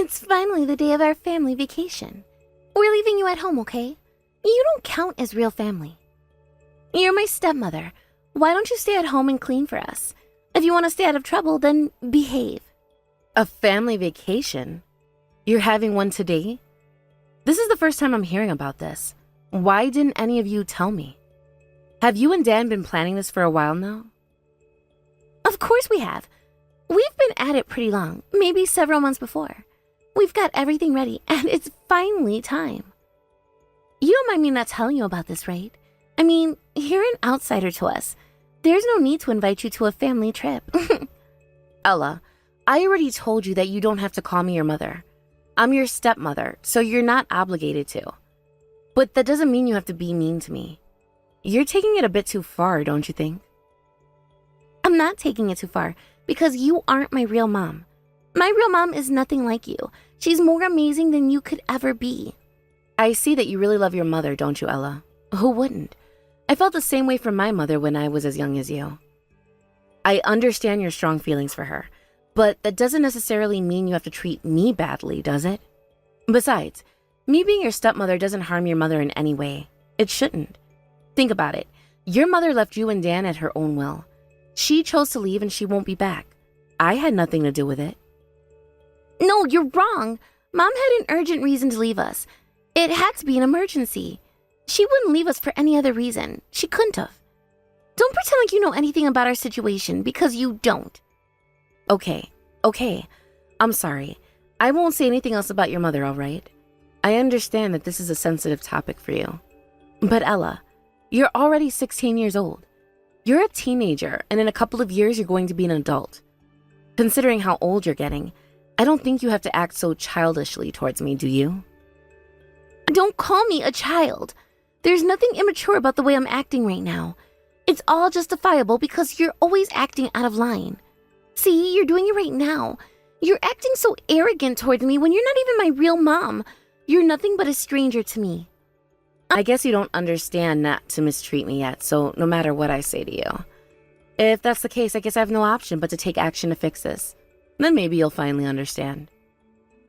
It's finally the day of our family vacation. We're leaving you at home, okay? You don't count as real family. You're my stepmother. Why don't you stay at home and clean for us? If you want to stay out of trouble, then behave. A family vacation? You're having one today? This is the first time I'm hearing about this. Why didn't any of you tell me? Have you and Dan been planning this for a while now? Of course we have. We've been at it pretty long, maybe several months before. We've got everything ready, and it's finally time. You don't mind me not telling you about this, right? I mean, you're an outsider to us. There's no need to invite you to a family trip. Ella, I already told you that you don't have to call me your mother. I'm your stepmother, so you're not obligated to. But that doesn't mean you have to be mean to me. You're taking it a bit too far, don't you think? I'm not taking it too far, because you aren't my real mom. My real mom is nothing like you. She's more amazing than you could ever be. I see that you really love your mother, don't you, Ella? Who wouldn't? I felt the same way for my mother when I was as young as you. I understand your strong feelings for her, but that doesn't necessarily mean you have to treat me badly, does it? Besides, me being your stepmother doesn't harm your mother in any way. It shouldn't. Think about it. Your mother left you and Dan at her own will. She chose to leave and she won't be back. I had nothing to do with it. No, you're wrong. Mom had an urgent reason to leave us. It had to be an emergency. She wouldn't leave us for any other reason. She couldn't have. Don't pretend like you know anything about our situation, because you don't. Okay. I'm sorry. I won't say anything else about your mother, all right? I understand that this is a sensitive topic for you. But Ella, you're already 16 years old. You're a teenager, and in a couple of years, you're going to be an adult. Considering how old you're getting, I don't think you have to act so childishly towards me, do you? Don't call me a child. There's nothing immature about the way I'm acting right now. It's all justifiable because you're always acting out of line. See, you're doing it right now. You're acting so arrogant towards me when you're not even my real mom. You're nothing but a stranger to me. I guess you don't understand not to mistreat me yet, so no matter what I say to you. If that's the case, I guess I have no option but to take action to fix this. Then maybe you'll finally understand.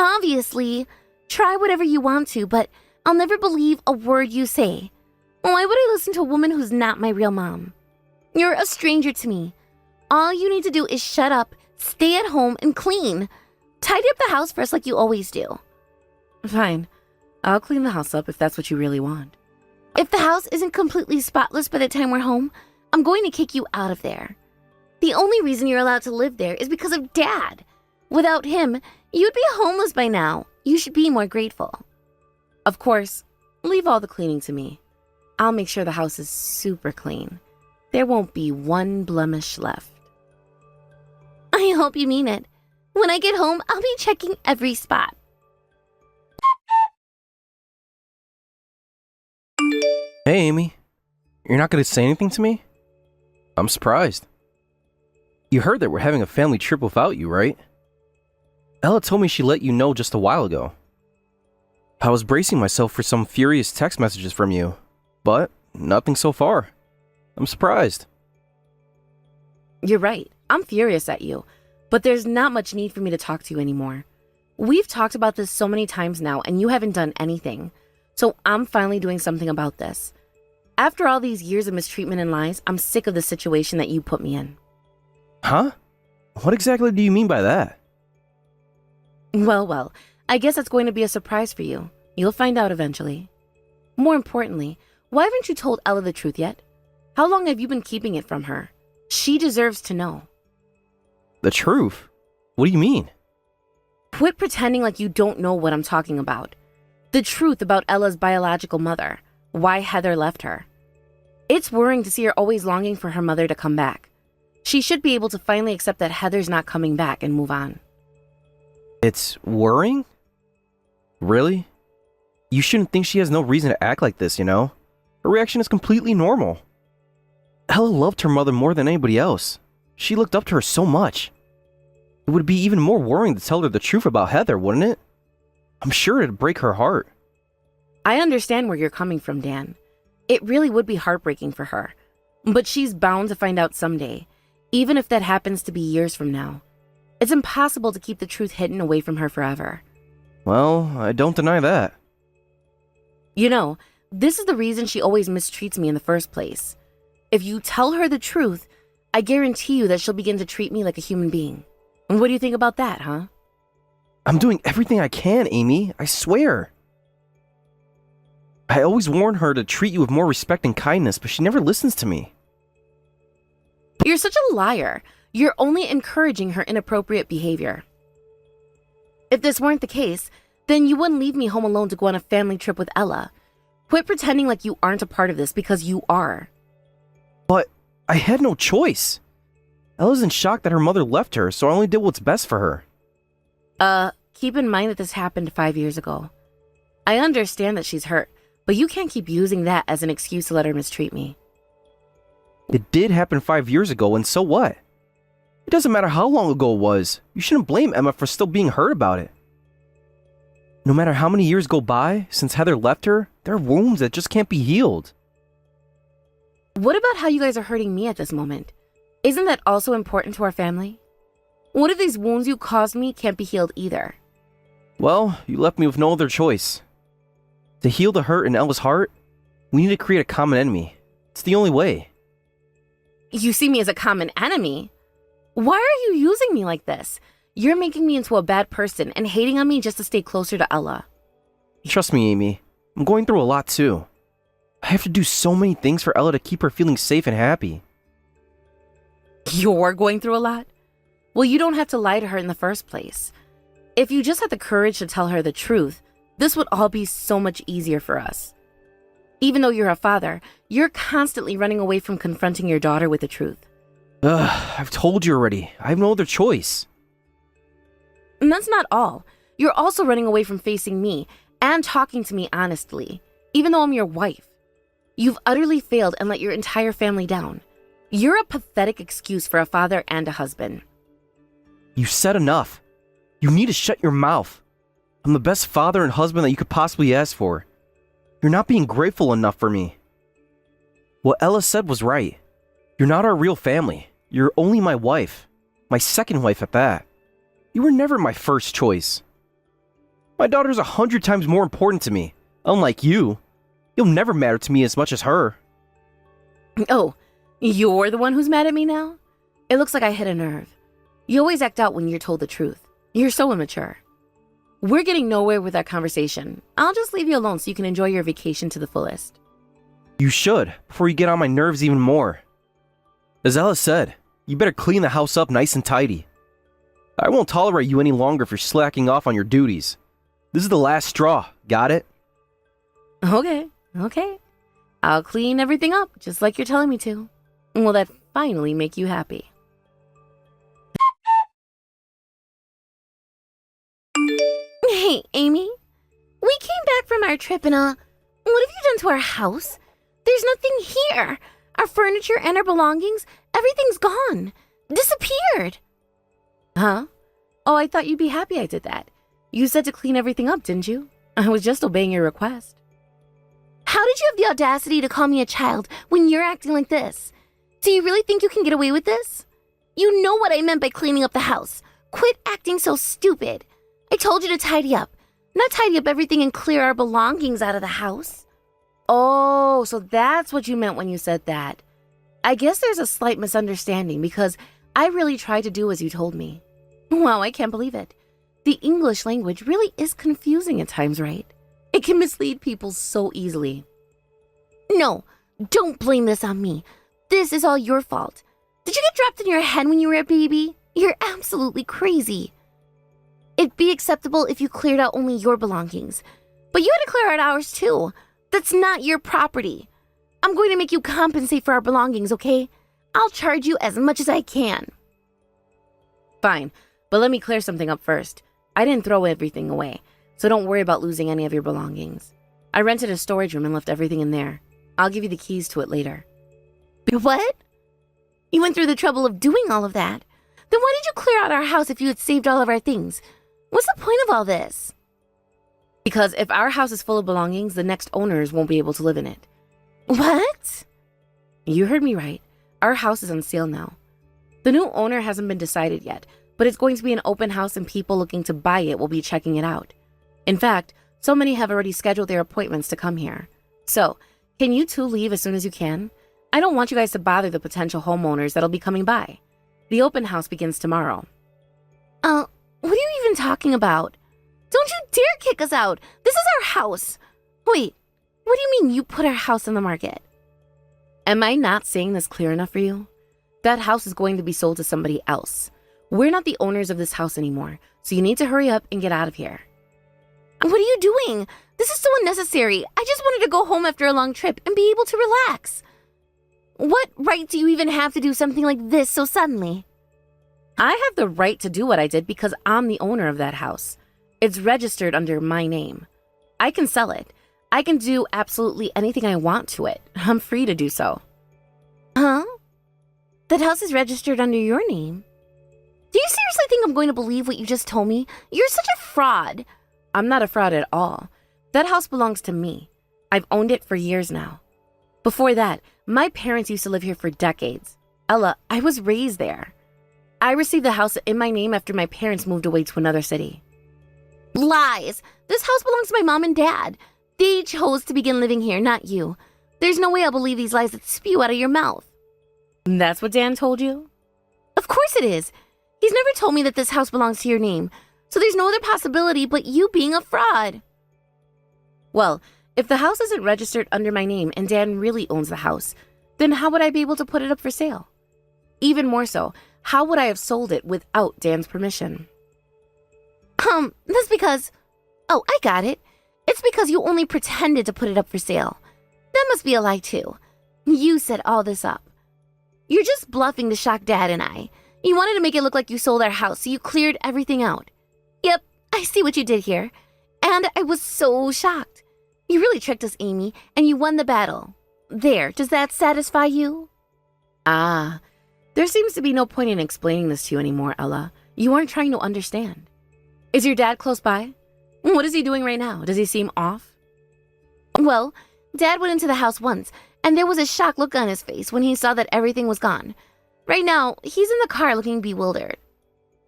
Obviously. Try whatever you want to, but I'll never believe a word you say. Why would I listen to a woman who's not my real mom? You're a stranger to me. All you need to do is shut up, stay at home, and clean. Tidy up the house for us like you always do. Fine. I'll clean the house up if that's what you really want. If the house isn't completely spotless by the time we're home, I'm going to kick you out of there. The only reason you're allowed to live there is because of Dad. Without him, you'd be homeless by now. You should be more grateful. Of course, leave all the cleaning to me. I'll make sure the house is super clean. There won't be one blemish left. I hope you mean it. When I get home, I'll be checking every spot. Hey, Amy. You're not going to say anything to me? I'm surprised. You heard that we're having a family trip without you, right? Ella told me she let you know just a while ago. I was bracing myself for some furious text messages from you, but nothing so far. I'm surprised. You're right. I'm furious at you, but there's not much need for me to talk to you anymore. We've talked about this so many times now, and you haven't done anything. So I'm finally doing something about this. After all these years of mistreatment and lies, I'm sick of the situation that you put me in. Huh? What exactly do you mean by that? Well, I guess that's going to be a surprise for you. You'll find out eventually. More importantly, why haven't you told Ella the truth yet? How long have you been keeping it from her? She deserves to know. The truth? What do you mean? Quit pretending like you don't know what I'm talking about. The truth about Ella's biological mother. Why Heather left her. It's worrying to see her always longing for her mother to come back. She should be able to finally accept that Heather's not coming back and move on. It's worrying? Really? You shouldn't think she has no reason to act like this, you know? Her reaction is completely normal. Ella loved her mother more than anybody else. She looked up to her so much. It would be even more worrying to tell her the truth about Heather, wouldn't it? I'm sure it'd break her heart. I understand where you're coming from, Dan. It really would be heartbreaking for her. But she's bound to find out someday, even if that happens to be years from now. It's impossible to keep the truth hidden away from her forever. Well, I don't deny that. You know, this is the reason she always mistreats me in the first place. If you tell her the truth, I guarantee you that she'll begin to treat me like a human being. And what do you think about that, huh? I'm doing everything I can, Amy. I swear. I always warn her to treat you with more respect and kindness, but she never listens to me. You're such a liar. You're only encouraging her inappropriate behavior. If this weren't the case, then you wouldn't leave me home alone to go on a family trip with Ella. Quit pretending like you aren't a part of this, because you are. But I had no choice. Ella's in shock that her mother left her, so I only did what's best for her. Keep in mind that this happened 5 years ago. I understand that she's hurt, but you can't keep using that as an excuse to let her mistreat me. It did happen 5 years ago, and so what? It doesn't matter how long ago it was. You shouldn't blame Emma for still being hurt about it. No matter how many years go by since Heather left her, there are wounds that just can't be healed. What about how you guys are hurting me at this moment? Isn't that also important to our family? What if these wounds you caused me can't be healed either? Well, you left me with no other choice. To heal the hurt in Ella's heart, we need to create a common enemy. It's the only way. You see me as a common enemy? Why are you using me like this? You're making me into a bad person and hating on me just to stay closer to Ella. Trust me, Amy. I'm going through a lot too. I have to do so many things for Ella to keep her feeling safe and happy. You're going through a lot? Well, you don't have to lie to her in the first place. If you just had the courage to tell her the truth, this would all be so much easier for us. Even though you're a father, you're constantly running away from confronting your daughter with the truth. I've told you already. I have no other choice. And that's not all. You're also running away from facing me and talking to me honestly, even though I'm your wife. You've utterly failed and let your entire family down. You're a pathetic excuse for a father and a husband. You said enough. You need to shut your mouth. I'm the best father and husband that you could possibly ask for. You're not being grateful enough for me. What Ella said was right. You're not our real family. You're only my wife. My second wife at that. You were never my first choice. My daughter's 100 times more important to me. Unlike you. You'll never matter to me as much as her. Oh, you're the one who's mad at me now? It looks like I hit a nerve. You always act out when you're told the truth. You're so immature. We're getting nowhere with that conversation. I'll just leave you alone so you can enjoy your vacation to the fullest. You should, before you get on my nerves even more. As Ella said, you better clean the house up nice and tidy. I won't tolerate you any longer for slacking off on your duties. This is the last straw, got it? Okay. I'll clean everything up just like you're telling me to. Will that finally make you happy? Hey, Amy. We came back from our trip and, what have you done to our house? There's nothing here. Our furniture and our belongings, everything's gone. Disappeared. Huh? Oh, I thought you'd be happy I did that. You said to clean everything up, didn't you? I was just obeying your request. How did you have the audacity to call me a child when you're acting like this? Do you really think you can get away with this? You know what I meant by cleaning up the house. Quit acting so stupid. I told you to tidy up, not tidy up everything and clear our belongings out of the house. Oh, so that's what you meant when you said that. I guess there's a slight misunderstanding because I really tried to do as you told me. Wow, I can't believe it. The English language really is confusing at times, right? It can mislead people so easily. No, don't blame this on me. This is all your fault. Did you get dropped in your head when you were a baby? You're absolutely crazy. It'd be acceptable if you cleared out only your belongings. But you had to clear out ours too. That's not your property. I'm going to make you compensate for our belongings, okay? I'll charge you as much as I can. Fine, but let me clear something up first. I didn't throw everything away, so don't worry about losing any of your belongings. I rented a storage room and left everything in there. I'll give you the keys to it later. What? You went through the trouble of doing all of that. Then why did you clear out our house if you had saved all of our things? What's the point of all this? Because if our house is full of belongings, the next owners won't be able to live in it. What? You heard me right. Our house is on sale now. The new owner hasn't been decided yet, but it's going to be an open house and people looking to buy it will be checking it out. In fact, so many have already scheduled their appointments to come here. So, can you two leave as soon as you can? I don't want you guys to bother the potential homeowners that'll be coming by. The open house begins tomorrow. What are you even talking about? Don't you dare kick us out! This is our house! Wait, what do you mean you put our house on the market? Am I not saying this clear enough for you? That house is going to be sold to somebody else. We're not the owners of this house anymore, so you need to hurry up and get out of here. What are you doing? This is so unnecessary. I just wanted to go home after a long trip and be able to relax. What right do you even have to do something like this so suddenly? I have the right to do what I did because I'm the owner of that house. It's registered under my name. I can sell it. I can do absolutely anything I want to it. I'm free to do so. Huh? That house is registered under your name. Do you seriously think I'm going to believe what you just told me? You're such a fraud. I'm not a fraud at all. That house belongs to me. I've owned it for years now. Before that, my parents used to live here for decades. Ella, I was raised there. I received the house in my name after my parents moved away to another city. Lies! This house belongs to my mom and dad. They chose to begin living here, not you. There's no way I'll believe these lies that spew out of your mouth. That's what Dan told you? Of course it is. He's never told me that this house belongs to your name, so there's no other possibility but you being a fraud. Well, if the house isn't registered under my name and Dan really owns the house, then how would I be able to put it up for sale? Even more so, how would I have sold it without Dan's permission? That's because... Oh, I got it. It's because you only pretended to put it up for sale. That must be a lie too. You set all this up. You're just bluffing to shock Dad and I. You wanted to make it look like you sold our house, so you cleared everything out. Yep, I see what you did here. And I was so shocked. You really tricked us, Amy, and you won the battle. There, does that satisfy you? Ah, there seems to be no point in explaining this to you anymore, Ella. You aren't trying to understand. Is your dad close by? What is he doing right now? Does he seem off? Well, Dad went into the house once, and there was a shocked look on his face when he saw that everything was gone. Right now, he's in the car looking bewildered.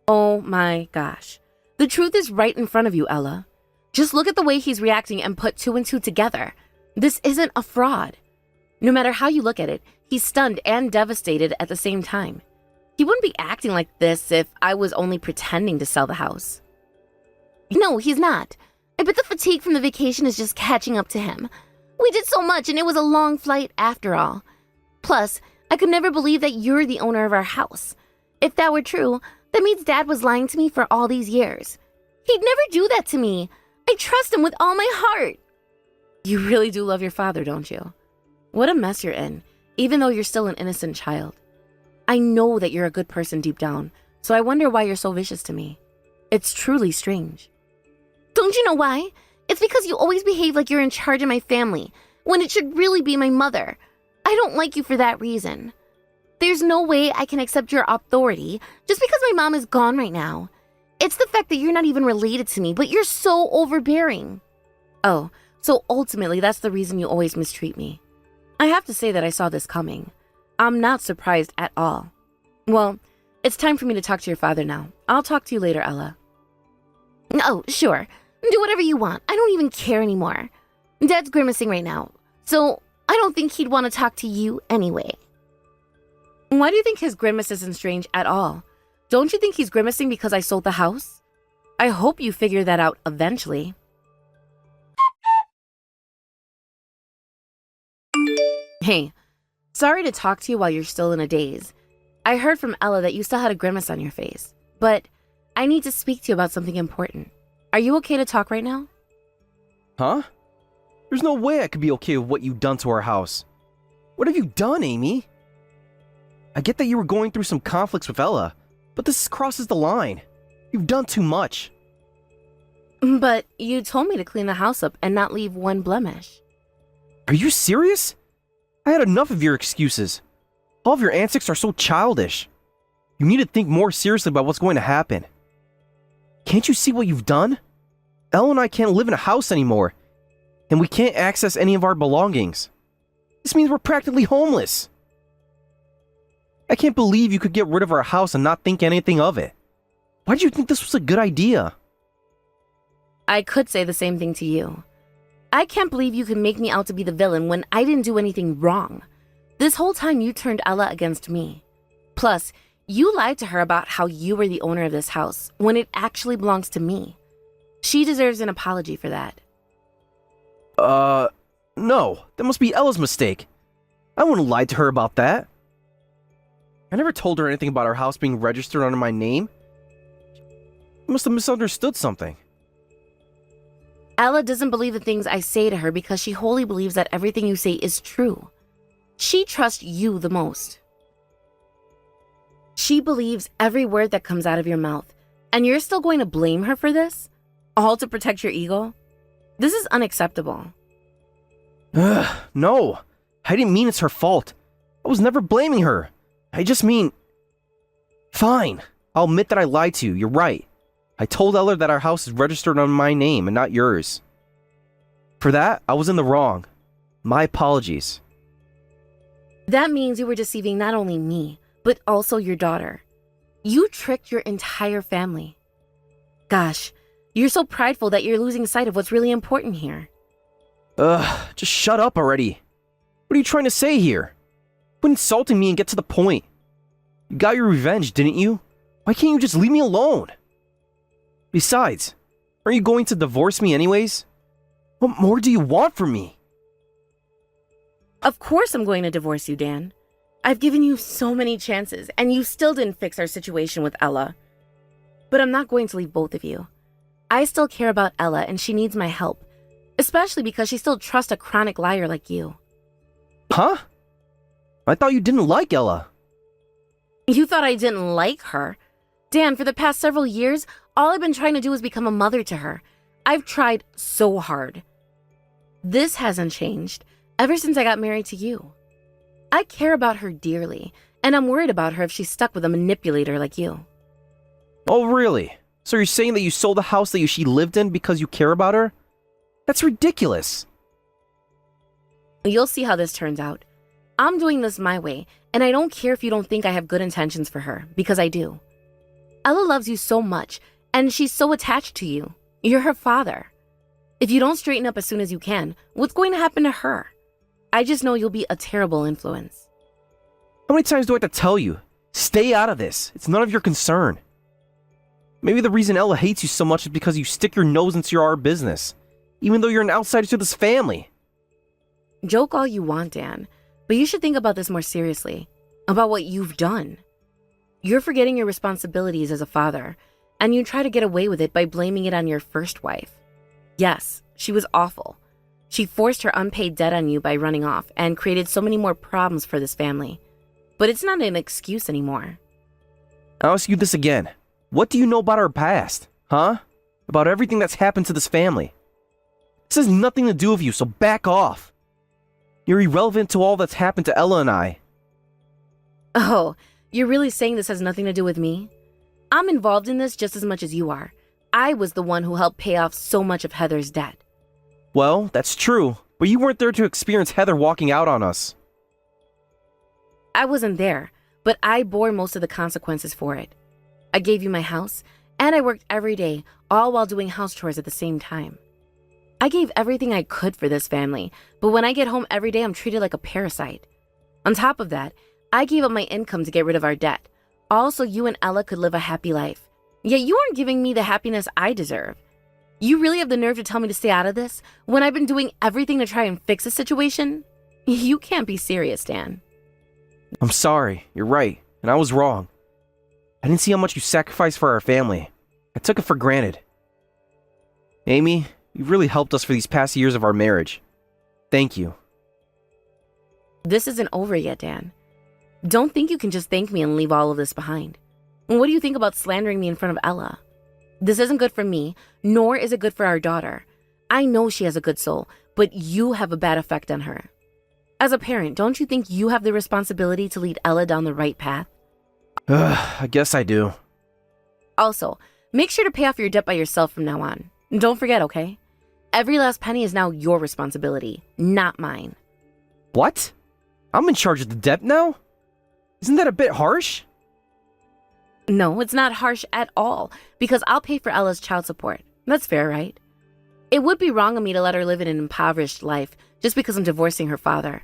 Oh my gosh. The truth is right in front of you, Ella. Just look at the way he's reacting and put two and two together. This isn't a fraud. No matter how you look at it, he's stunned and devastated at the same time. He wouldn't be acting like this if I was only pretending to sell the house. No, he's not. I bet the fatigue from the vacation is just catching up to him. We did so much and it was a long flight after all. Plus, I could never believe that you're the owner of our house. If that were true, that means Dad was lying to me for all these years. He'd never do that to me. I trust him with all my heart. You really do love your father, don't you? What a mess you're in, even though you're still an innocent child. I know that you're a good person deep down, so I wonder why you're so vicious to me. It's truly strange. Don't you know why? It's because you always behave like you're in charge of my family, when it should really be my mother. I don't like you for that reason. There's no way I can accept your authority just because my mom is gone right now. It's the fact that you're not even related to me, but you're so overbearing. Oh, so ultimately that's the reason you always mistreat me. I have to say that I saw this coming. I'm not surprised at all. Well, it's time for me to talk to your father now. I'll talk to you later, Ella. Oh, sure. Do whatever you want. I don't even care anymore. Dad's grimacing right now, so I don't think he'd want to talk to you anyway. Why do you think his grimace isn't strange at all? Don't you think he's grimacing because I sold the house? I hope you figure that out eventually. Hey, sorry to talk to you while you're still in a daze. I heard from Ella that you still had a grimace on your face, but I need to speak to you about something important. Are you okay to talk right now? Huh? There's no way I could be okay with what you've done to our house. What have you done, Amy? I get that you were going through some conflicts with Ella, but this crosses the line. You've done too much. But you told me to clean the house up and not leave one blemish. Are you serious? I had enough of your excuses. All of your antics are so childish. You need to think more seriously about what's going to happen. Can't you see what you've done? Elle and I can't live in a house anymore, and we can't access any of our belongings. This means we're practically homeless. I can't believe you could get rid of our house and not think anything of it. Why did you think this was a good idea? I could say the same thing to you. I can't believe you can make me out to be the villain when I didn't do anything wrong. This whole time you turned Ella against me. Plus, you lied to her about how you were the owner of this house when it actually belongs to me. She deserves an apology for that. No. That must be Ella's mistake. I wouldn't lie to her about that. I never told her anything about our house being registered under my name. She must have misunderstood something. Ella doesn't believe the things I say to her because she wholly believes that everything you say is true. She trusts you the most. She believes every word that comes out of your mouth, and you're still going to blame her for this? All to protect your ego? This is unacceptable. No. I didn't mean it's her fault. I was never blaming her. I just mean... Fine. I'll admit that I lied to you. You're right. I told Ella that our house is registered under my name and not yours. For that, I was in the wrong. My apologies. That means you were deceiving not only me, but also your daughter. You tricked your entire family. Gosh, you're so prideful that you're losing sight of what's really important here. Just shut up already. What are you trying to say here? Quit insulting me and get to the point. You got your revenge, didn't you? Why can't you just leave me alone? Besides, aren't you going to divorce me anyways? What more do you want from me? Of course I'm going to divorce you, Dan. I've given you so many chances, and you still didn't fix our situation with Ella. But I'm not going to leave both of you. I still care about Ella, and she needs my help, especially because she still trusts a chronic liar like you. Huh? I thought you didn't like Ella. You thought I didn't like her? Dan, for the past several years, all I've been trying to do is become a mother to her. I've tried so hard. This hasn't changed ever since I got married to you. I care about her dearly, and I'm worried about her if she's stuck with a manipulator like you. Oh, really? So you're saying that you sold the house that she lived in because you care about her? That's ridiculous. You'll see how this turns out. I'm doing this my way, and I don't care if you don't think I have good intentions for her, because I do. Ella loves you so much, and she's so attached to you. You're her father. If you don't straighten up as soon as you can, what's going to happen to her? I just know you'll be a terrible influence. How many times do I have to tell you? Stay out of this. It's none of your concern. Maybe the reason Ella hates you so much is because you stick your nose into our business, even though you're an outsider to this family. Joke all you want, Dan, but you should think about this more seriously, about what you've done. You're forgetting your responsibilities as a father, and you try to get away with it by blaming it on your first wife. Yes, she was awful. She forced her unpaid debt on you by running off and created so many more problems for this family. But it's not an excuse anymore. I'll ask you this again. What do you know about our past? Huh? About everything that's happened to this family? This has nothing to do with you, so back off. You're irrelevant to all that's happened to Ella and I. Oh, you're really saying this has nothing to do with me? I'm involved in this just as much as you are. I was the one who helped pay off so much of Heather's debt. Well, that's true, but you weren't there to experience Heather walking out on us. I wasn't there, but I bore most of the consequences for it. I gave you my house, and I worked every day, all while doing house chores at the same time. I gave everything I could for this family, but when I get home every day, I'm treated like a parasite. On top of that, I gave up my income to get rid of our debt, all so you and Ella could live a happy life. Yet you aren't giving me the happiness I deserve. You really have the nerve to tell me to stay out of this when I've been doing everything to try and fix the situation? You can't be serious, Dan. I'm sorry, you're right, and I was wrong. I didn't see how much you sacrificed for our family. I took it for granted. Amy, you've really helped us for these past years of our marriage. Thank you. This isn't over yet, Dan. Don't think you can just thank me and leave all of this behind. What do you think about slandering me in front of Ella? This isn't good for me, nor is it good for our daughter. I know she has a good soul, but you have a bad effect on her. As a parent, don't you think you have the responsibility to lead Ella down the right path? I guess I do. Also, make sure to pay off your debt by yourself from now on. Don't forget, okay? Every last penny is now your responsibility, not mine. What? I'm in charge of the debt now? Isn't that a bit harsh? No, it's not harsh at all, because I'll pay for Ella's child support. That's fair, right? It would be wrong of me to let her live in an impoverished life just because I'm divorcing her father.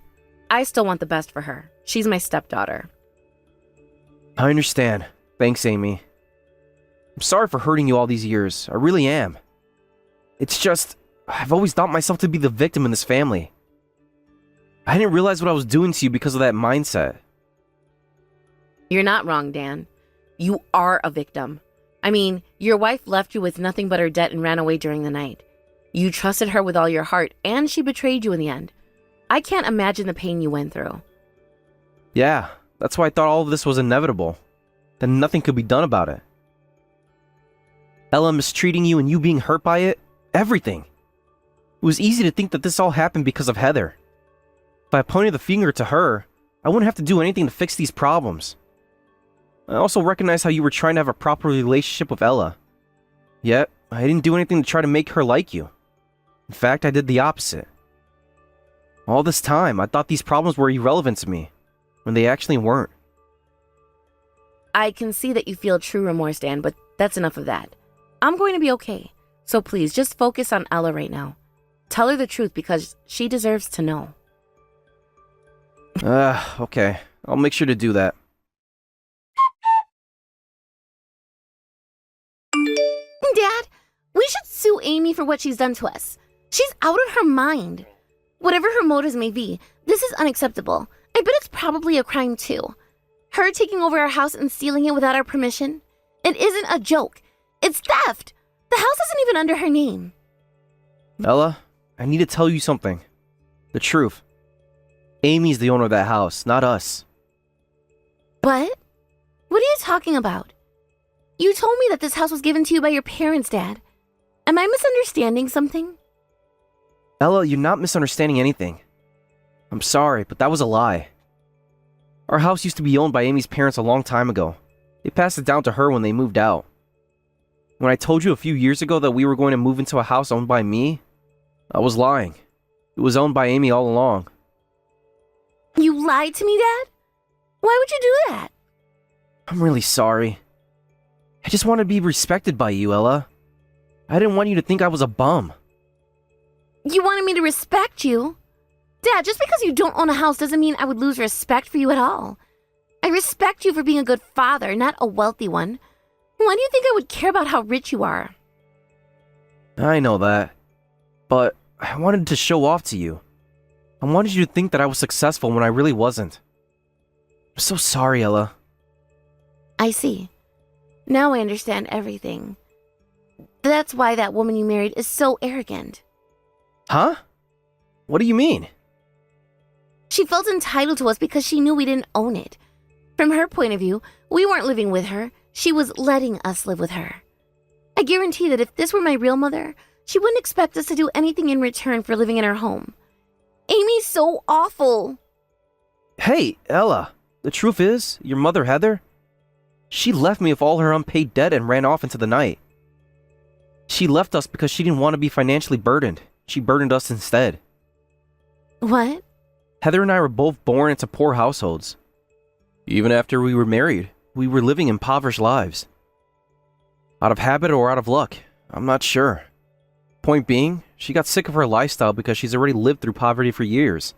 I still want the best for her. She's my stepdaughter. I understand. Thanks, Amy. I'm sorry for hurting you all these years. I really am. It's just, I've always thought myself to be the victim in this family. I didn't realize what I was doing to you because of that mindset. You're not wrong, Dan. You are a victim. I mean, your wife left you with nothing but her debt and ran away during the night. You trusted her with all your heart, and she betrayed you in the end. I can't imagine the pain you went through. Yeah, that's why I thought all of this was inevitable. That nothing could be done about it. Ella mistreating you and you being hurt by it, everything. It was easy to think that this all happened because of Heather. If I pointed the finger to her, I wouldn't have to do anything to fix these problems. I also recognize how you were trying to have a proper relationship with Ella. Yet, I didn't do anything to try to make her like you. In fact, I did the opposite. All this time, I thought these problems were irrelevant to me, when they actually weren't. I can see that you feel true remorse, Dan, but that's enough of that. I'm going to be okay. So please, just focus on Ella right now. Tell her the truth because she deserves to know. Okay. I'll make sure to do that. Dad, we should sue Amy for what she's done to us. She's out of her mind. Whatever her motives may be, this is unacceptable. I bet it's probably a crime too. Her taking over our house and stealing it without our permission. It isn't a joke. It's theft. The house isn't even under her name. Ella, I need to tell you something. The truth. Amy's the owner of that house, not us. What? What are you talking about? You told me that this house was given to you by your parents, Dad. Am I misunderstanding something? Ella, you're not misunderstanding anything. I'm sorry, but that was a lie. Our house used to be owned by Amy's parents a long time ago. They passed it down to her when they moved out. When I told you a few years ago that we were going to move into a house owned by me, I was lying. It was owned by Amy all along. You lied to me, Dad? Why would you do that? I'm really sorry. I just wanted to be respected by you, Ella. I didn't want you to think I was a bum. You wanted me to respect you? Dad, just because you don't own a house doesn't mean I would lose respect for you at all. I respect you for being a good father, not a wealthy one. Why do you think I would care about how rich you are? I know that. But I wanted to show off to you. I wanted you to think that I was successful when I really wasn't. I'm so sorry, Ella. I see. Now I understand everything. That's why that woman you married is so arrogant. Huh? What do you mean? She felt entitled to us because she knew we didn't own it. From her point of view, we weren't living with her. She was letting us live with her. I guarantee that if this were my real mother, she wouldn't expect us to do anything in return for living in her home. Amy's so awful. Hey, Ella. The truth is, your mother, Heather, she left me with all her unpaid debt and ran off into the night. She left us because she didn't want to be financially burdened. She burdened us instead. What? Heather and I were both born into poor households. Even after we were married, we were living impoverished lives. Out of habit or out of luck, I'm not sure. Point being, she got sick of her lifestyle because she's already lived through poverty for years.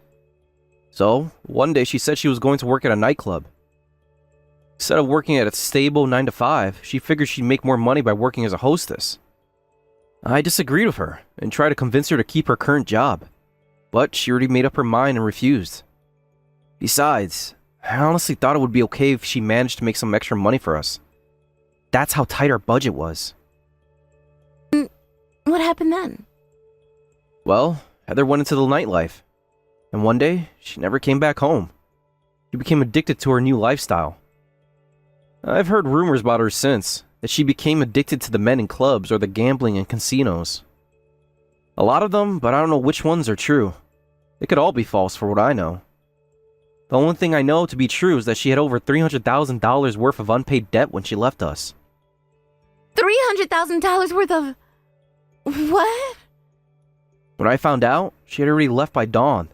So, one day she said she was going to work at a nightclub. Instead of working at a stable 9 to 5, she figured she'd make more money by working as a hostess. I disagreed with her and tried to convince her to keep her current job, but she already made up her mind and refused. Besides, I honestly thought it would be okay if she managed to make some extra money for us. That's how tight our budget was. What happened then? Well, Heather went into the nightlife, and one day, she never came back home. She became addicted to her new lifestyle. I've heard rumors about her since, that she became addicted to the men in clubs or the gambling in casinos. A lot of them, but I don't know which ones are true. They could all be false for what I know. The only thing I know to be true is that she had over $300,000 worth of unpaid debt when she left us. $300,000 worth of... What? When I found out, she had already left by dawn.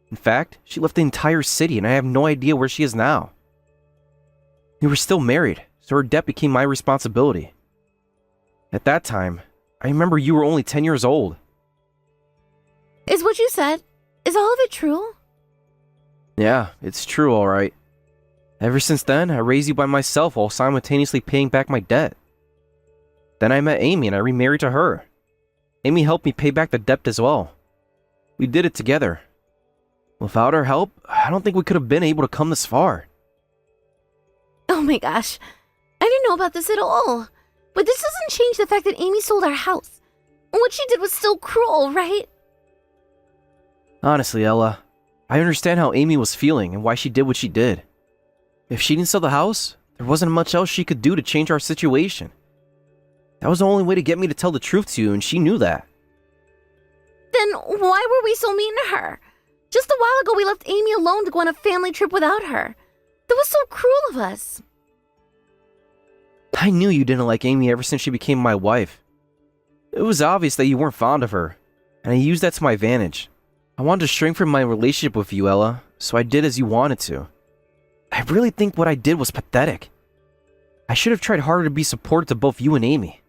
In fact, she left the entire city and I have no idea where she is now. We were still married, so her debt became my responsibility. At that time, I remember you were only 10 years old. Is what you said, is all of it true? Yeah, it's true, alright. Ever since then, I raised you by myself while simultaneously paying back my debt. Then I met Amy and I remarried to her. Amy helped me pay back the debt as well. We did it together. Without her help, I don't think we could have been able to come this far. Oh my gosh, I didn't know about this at all. But this doesn't change the fact that Amy sold our house. What she did was still cruel, right? Honestly, Ella, I understand how Amy was feeling and why she did what she did. If she didn't sell the house, there wasn't much else she could do to change our situation. That was the only way to get me to tell the truth to you, and she knew that. Then why were we so mean to her? Just a while ago we left Amy alone to go on a family trip without her. That was so cruel of us. I knew you didn't like Amy ever since she became my wife. It was obvious that you weren't fond of her, and I used that to my advantage. I wanted to strengthen my relationship with you, Ella, so I did as you wanted to. I really think what I did was pathetic. I should have tried harder to be supportive to both you and Amy.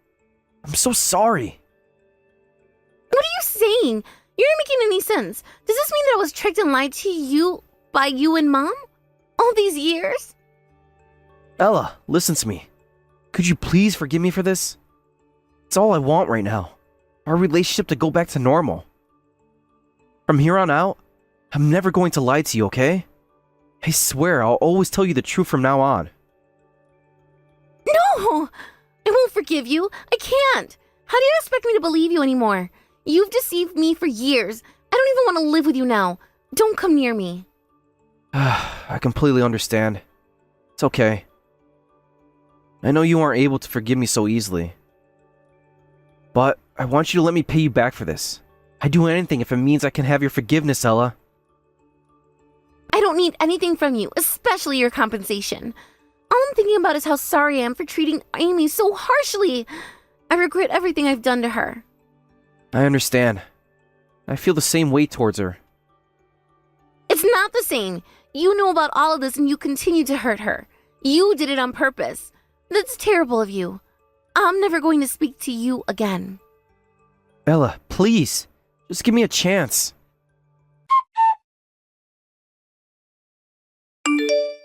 I'm so sorry. What are you saying? You're not making any sense. Does this mean that I was tricked and lied to you by you and Mom? All these years? Ella, listen to me. Could you please forgive me for this? It's all I want right now. Our relationship to go back to normal. From here on out, I'm never going to lie to you, okay? I swear I'll always tell you the truth from now on. No! I won't forgive you. I can't. How do you expect me to believe you anymore? You've deceived me for years. I don't even want to live with you now. Don't come near me. I completely understand. It's okay. I know you aren't able to forgive me so easily. But I want you to let me pay you back for this. I'd do anything if it means I can have your forgiveness, Ella. I don't need anything from you, especially your compensation. All I'm thinking about is how sorry I am for treating Amy so harshly. I regret everything I've done to her. I understand. I feel the same way towards her. It's not the same. You know about all of this and you continue to hurt her. You did it on purpose. That's terrible of you. I'm never going to speak to you again. Ella, please. Just give me a chance.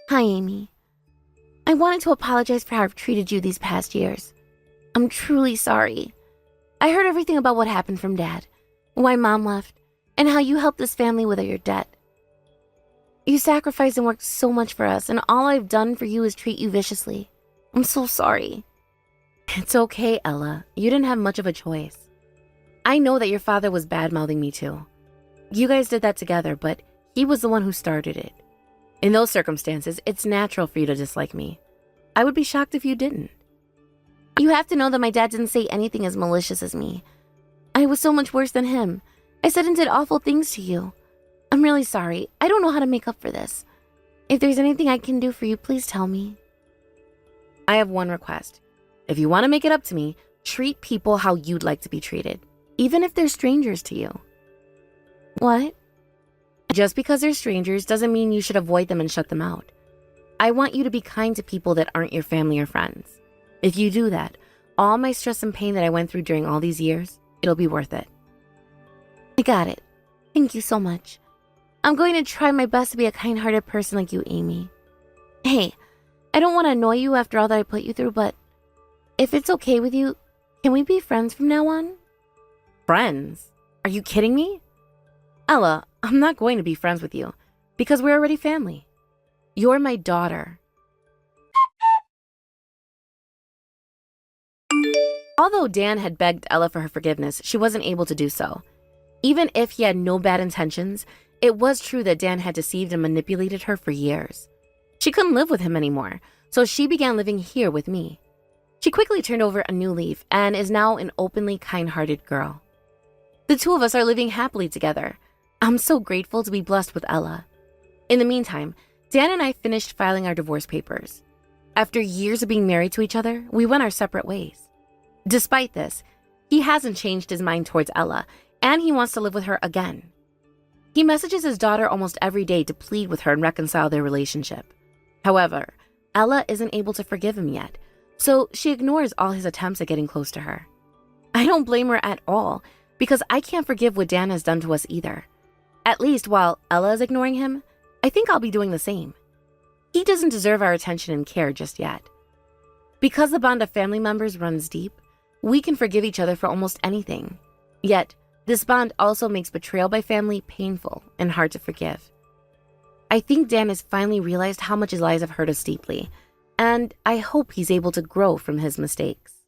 Hi, Amy. I wanted to apologize for how I've treated you these past years. I'm truly sorry. I heard everything about what happened from Dad, why Mom left, and how you helped this family with your debt. You sacrificed and worked so much for us, and all I've done for you is treat you viciously. I'm so sorry. It's okay, Ella. You didn't have much of a choice. I know that your father was bad-mouthing me too. You guys did that together, but he was the one who started it. In those circumstances, it's natural for you to dislike me. I would be shocked if you didn't. You have to know that my dad didn't say anything as malicious as me. I was so much worse than him. I said and did awful things to you. I'm really sorry. I don't know how to make up for this. If there's anything I can do for you, please tell me. I have one request. If you want to make it up to me, treat people how you'd like to be treated, even if they're strangers to you. What? Just because they're strangers doesn't mean you should avoid them and shut them out. I want you to be kind to people that aren't your family or friends. If you do that, all my stress and pain that I went through during all these years, it'll be worth it. I got it. Thank you so much. I'm going to try my best to be a kind-hearted person like you, Amy. Hey, I don't want to annoy you after all that I put you through, but if it's okay with you, can we be friends from now on? Friends? Are you kidding me? Ella, I'm not going to be friends with you because we're already family. You're my daughter. Although Dan had begged Ella for her forgiveness, she wasn't able to do so. Even if he had no bad intentions, it was true that Dan had deceived and manipulated her for years. She couldn't live with him anymore, so she began living here with me. She quickly turned over a new leaf and is now an openly kind-hearted girl. The two of us are living happily together. I'm so grateful to be blessed with Ella. In the meantime, Dan and I finished filing our divorce papers. After years of being married to each other, we went our separate ways. Despite this, he hasn't changed his mind towards Ella, and he wants to live with her again. He messages his daughter almost every day to plead with her and reconcile their relationship. However, Ella isn't able to forgive him yet, so she ignores all his attempts at getting close to her. I don't blame her at all, because I can't forgive what Dan has done to us either. At least while Ella is ignoring him, I think I'll be doing the same. He doesn't deserve our attention and care just yet. Because the bond of family members runs deep, we can forgive each other for almost anything. Yet, this bond also makes betrayal by family painful and hard to forgive. I think Dan has finally realized how much his lies have hurt us deeply, and I hope he's able to grow from his mistakes.